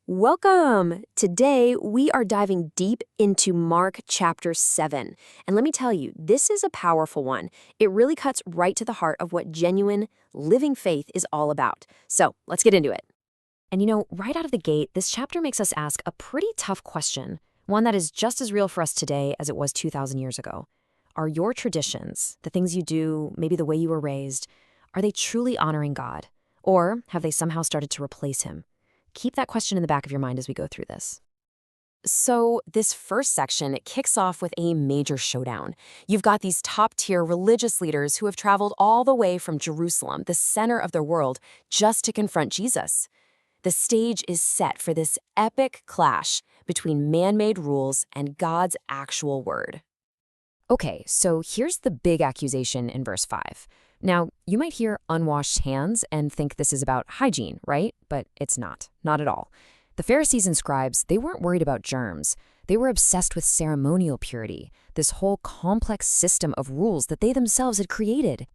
Welcome! Today, we are diving deep into Mark chapter 7. And let me tell you, this is a powerful one. It really cuts right to the heart of what genuine, living faith is all about. So, let's get into it. And right out of the gate, this chapter makes us ask a pretty tough question, one that is just as real for us today as it was 2,000 years ago. Are your traditions, the things you do, maybe the way you were raised, are they truly honoring God? Or have they somehow started to replace Him? Keep that question in the back of your mind as we go through this. So this first section, it kicks off with a major showdown. You've got these top-tier religious leaders who have traveled all the way from Jerusalem, the center of their world, just to confront Jesus. The stage is set for this epic clash between man-made rules and God's actual word. Okay, so here's the big accusation in verse 5. Now, you might hear unwashed hands and think this is about hygiene, right? But it's not at all. The Pharisees and scribes, they weren't worried about germs. They were obsessed with ceremonial purity, this whole complex system of rules that they themselves had created.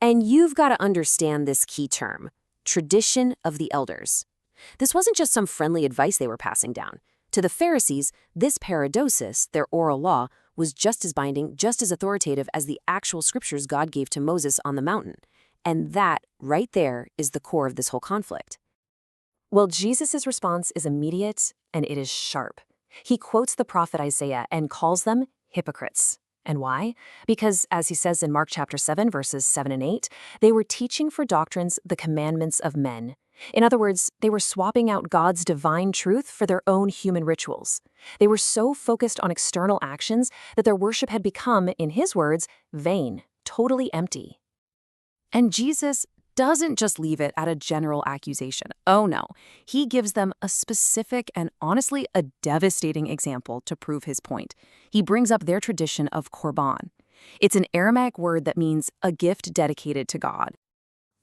And you've got to understand this key term, tradition of the elders. This wasn't just some friendly advice they were passing down. To the Pharisees, this paradosis, their oral law, was just as binding, just as authoritative as the actual scriptures God gave to Moses on the mountain. And that, right there, is the core of this whole conflict. Well, Jesus' response is immediate, and it is sharp. He quotes the prophet Isaiah and calls them hypocrites. And why? Because, as he says in Mark chapter 7, verses 7 and 8, they were teaching for doctrines the commandments of men. In other words, they were swapping out God's divine truth for their own human rituals. They were so focused on external actions that their worship had become, in his words, vain, totally empty. And Jesus doesn't just leave it at a general accusation. Oh no, he gives them a specific and honestly a devastating example to prove his point. He brings up their tradition of Corban. It's an Aramaic word that means a gift dedicated to God.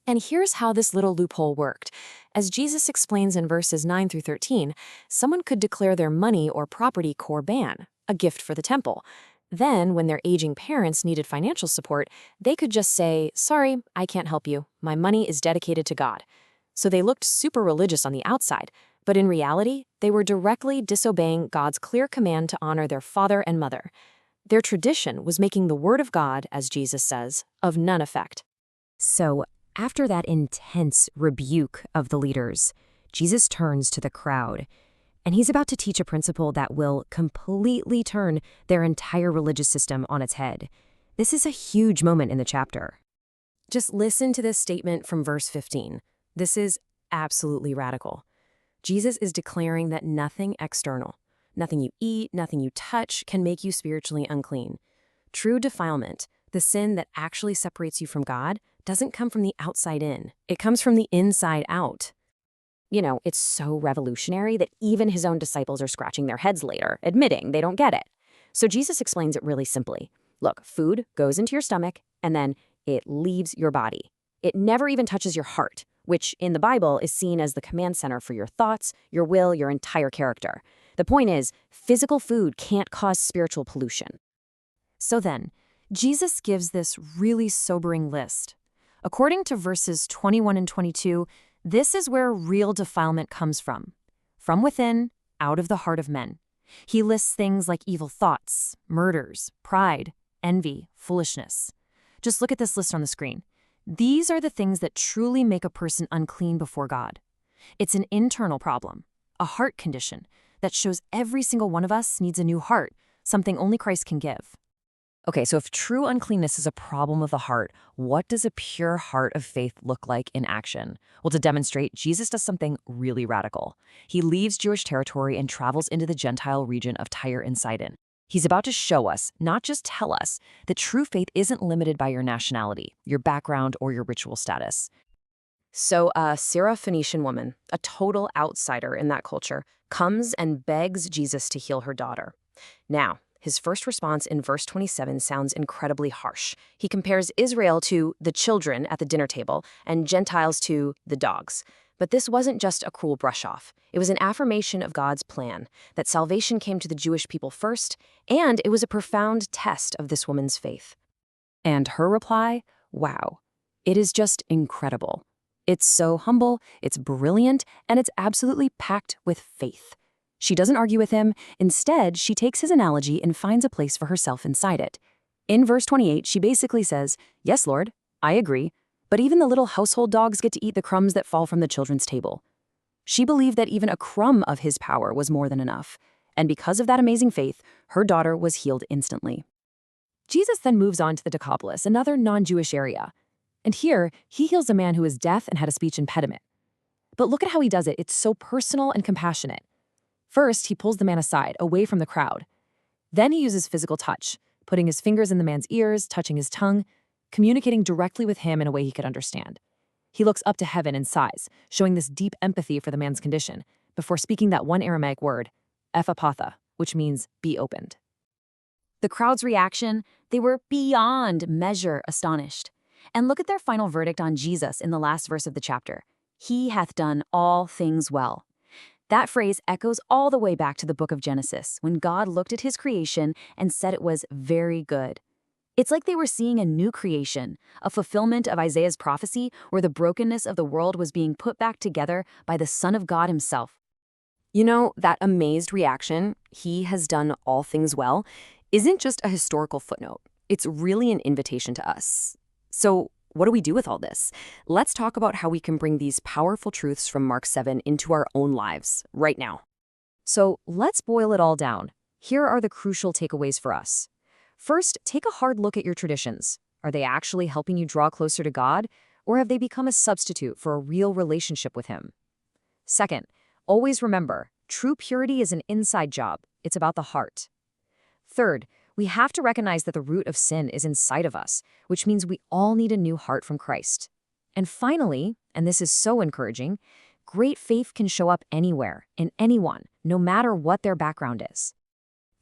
And here's how this little loophole worked. As Jesus explains in verses 9 through 13, someone could declare their money or property Corban, a gift for the temple. Then, when their aging parents needed financial support, they could just say, "Sorry, I can't help you. My money is dedicated to God." So they looked super religious on the outside, but in reality, they were directly disobeying God's clear command to honor their father and mother. Their tradition was making the word of God, as Jesus says, of none effect. So, after that intense rebuke of the leaders, Jesus turns to the crowd, and he's about to teach a principle that will completely turn their entire religious system on its head. This is a huge moment in the chapter. Just listen to this statement from verse 15. This is absolutely radical. Jesus is declaring that nothing external, nothing you eat, nothing you touch, can make you spiritually unclean. True defilement, the sin that actually separates you from God, doesn't come from the outside in. It comes from the inside out. It's so revolutionary that even his own disciples are scratching their heads later, admitting they don't get it. So Jesus explains it really simply. Look, food goes into your stomach, and then it leaves your body. It never even touches your heart, which in the Bible is seen as the command center for your thoughts, your will, your entire character. The point is, physical food can't cause spiritual pollution. So then, Jesus gives this really sobering list. According to verses 21 and 22, this is where real defilement comes from within, out of the heart of men. He lists things like evil thoughts, murders, pride, envy, foolishness. Just look at this list on the screen. These are the things that truly make a person unclean before God. It's an internal problem, a heart condition that shows every single one of us needs a new heart, something only Christ can give. Okay, so if true uncleanness is a problem of the heart, what does a pure heart of faith look like in action? Well, to demonstrate, Jesus does something really radical. He leaves Jewish territory and travels into the Gentile region of Tyre and Sidon. He's about to show us, not just tell us, that true faith isn't limited by your nationality, your background, or your ritual status. So a Syrophenician woman, a total outsider in that culture, comes and begs Jesus to heal her daughter. Now, his first response in verse 27 sounds incredibly harsh. He compares Israel to the children at the dinner table and Gentiles to the dogs. But this wasn't just a cruel brush-off. It was an affirmation of God's plan, that salvation came to the Jewish people first, and it was a profound test of this woman's faith. And her reply? Wow. It is just incredible. It's so humble, it's brilliant, and it's absolutely packed with faith. She doesn't argue with him. Instead, she takes his analogy and finds a place for herself inside it. In verse 28, she basically says, "Yes, Lord, I agree, but even the little household dogs get to eat the crumbs that fall from the children's table." She believed that even a crumb of his power was more than enough, and because of that amazing faith, her daughter was healed instantly. Jesus then moves on to the Decapolis, another non-Jewish area. And here, he heals a man who is deaf and had a speech impediment. But look at how he does it. It's so personal and compassionate. First, he pulls the man aside, away from the crowd. Then he uses physical touch, putting his fingers in the man's ears, touching his tongue, communicating directly with him in a way he could understand. He looks up to heaven and sighs, showing this deep empathy for the man's condition, before speaking that one Aramaic word, ephaphatha, which means be opened. The crowd's reaction, they were beyond measure astonished. And look at their final verdict on Jesus in the last verse of the chapter. He hath done all things well. That phrase echoes all the way back to the book of Genesis, when God looked at his creation and said it was very good. It's like they were seeing a new creation, a fulfillment of Isaiah's prophecy where the brokenness of the world was being put back together by the Son of God himself. You know, that amazed reaction, "He has done all things well," isn't just a historical footnote. It's really an invitation to us. So, what do we do with all this? Let's talk about how we can bring these powerful truths from Mark 7 into our own lives right now. So, let's boil it all down. Here are the crucial takeaways for us. First, take a hard look at your traditions. Are they actually helping you draw closer to God, or have they become a substitute for a real relationship with Him? Second, always remember, true purity is an inside job. It's about the heart. Third, we have to recognize that the root of sin is inside of us, which means we all need a new heart from Christ. And finally, and this is so encouraging, great faith can show up anywhere, in anyone, no matter what their background is.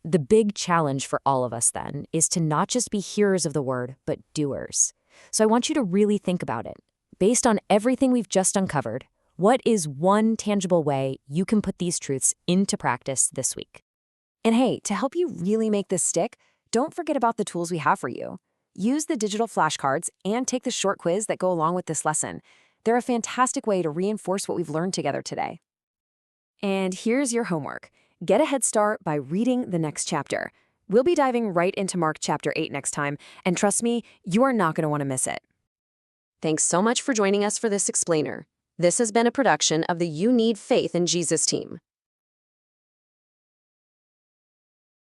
The big challenge for all of us, then, is to not just be hearers of the word, but doers. So I want you to really think about it. Based on everything we've just uncovered, what is one tangible way you can put these truths into practice this week? And hey, to help you really make this stick, don't forget about the tools we have for you. Use the digital flashcards and take the short quiz that go along with this lesson. They're a fantastic way to reinforce what we've learned together today. And here's your homework. Get a head start by reading the next chapter. We'll be diving right into Mark chapter 8 next time, and trust me, you are not going to want to miss it. Thanks so much for joining us for this explainer. This has been a production of the You Need Faith in Jesus team.